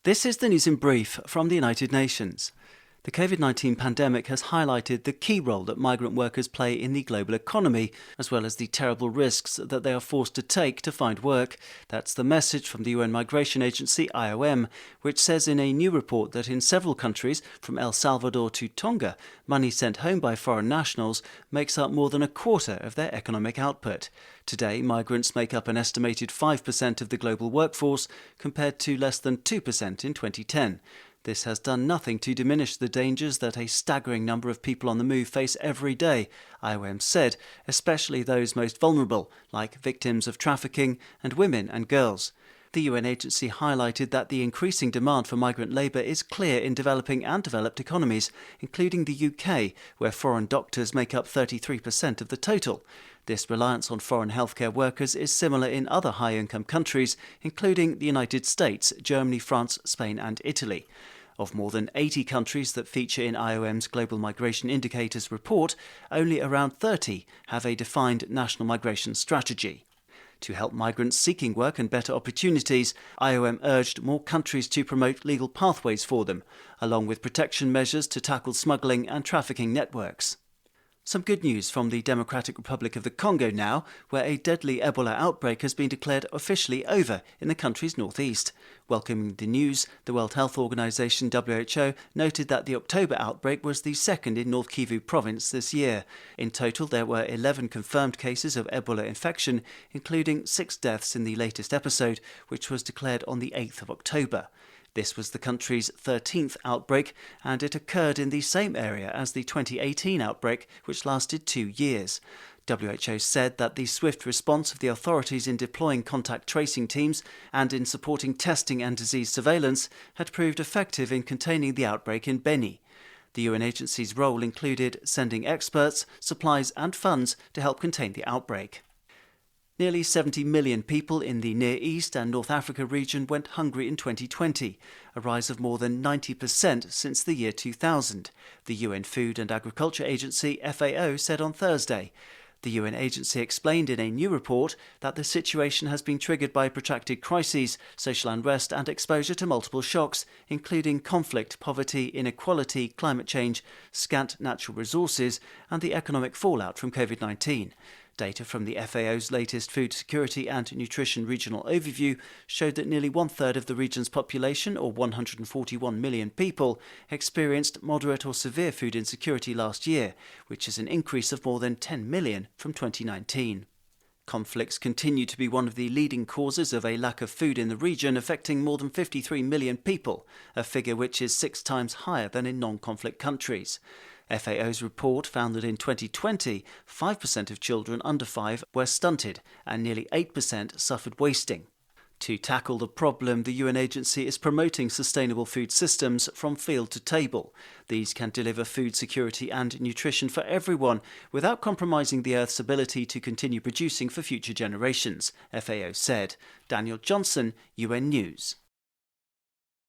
This is the news in brief from the United Nations. The COVID-19 pandemic has highlighted the key role that migrant workers play in the global economy, as well as the terrible risks that they are forced to take to find work. That's the message from the UN Migration Agency, IOM, which says in a new report that in several countries, from El Salvador to Tonga, money sent home by foreign nationals makes up more than a quarter of their economic output. Today, migrants make up an estimated 5% of the global workforce, compared to less than 2% in 2010. This has done nothing to diminish the dangers that a staggering number of people on the move face every day, IOM said, especially those most vulnerable, like victims of trafficking and women and girls. The UN agency highlighted that the increasing demand for migrant labour is clear in developing and developed economies, including the UK, where foreign doctors make up 33% of the total. This reliance on foreign healthcare workers is similar in other high-income countries, including the United States, Germany, France, Spain and Italy. Of more than 80 countries that feature in IOM's Global Migration Indicators report, only around 30 have a defined national migration strategy. To help migrants seeking work and better opportunities, IOM urged more countries to promote legal pathways for them, along with protection measures to tackle smuggling and trafficking networks. Some good news from the Democratic Republic of the Congo now, where a deadly Ebola outbreak has been declared officially over in the country's northeast. Welcoming the news, the World Health Organization WHO noted that the October outbreak was the second in North Kivu province this year. In total, there were 11 confirmed cases of Ebola infection, including 6 deaths in the latest episode, which was declared on the 8th of October. This was the country's 13th outbreak, and it occurred in the same area as the 2018 outbreak, which lasted 2 years. WHO said that the swift response of the authorities in deploying contact tracing teams and in supporting testing and disease surveillance had proved effective in containing the outbreak in Beni. The UN agency's role included sending experts, supplies and funds to help contain the outbreak. Nearly 70 million people in the Near East and North Africa region went hungry in 2020, a rise of more than 90% since the year 2000, the UN Food and Agriculture Agency FAO said on Thursday. The UN agency explained in a new report that the situation has been triggered by protracted crises, social unrest and exposure to multiple shocks, including conflict, poverty, inequality, climate change, scant natural resources and the economic fallout from COVID-19. Data from the FAO's latest Food Security and Nutrition Regional Overview showed that nearly one-third of the region's population, or 141 million people, experienced moderate or severe food insecurity last year, which is an increase of more than 10 million from 2019. Conflicts continue to be one of the leading causes of a lack of food in the region, affecting more than 53 million people, a figure which is 6 times higher than in non-conflict countries. FAO's report found that in 2020, 5% of children under 5 were stunted and nearly 8% suffered wasting. To tackle the problem, the UN agency is promoting sustainable food systems from field to table. These can deliver food security and nutrition for everyone without compromising the Earth's ability to continue producing for future generations, FAO said. Daniel Johnson, UN News.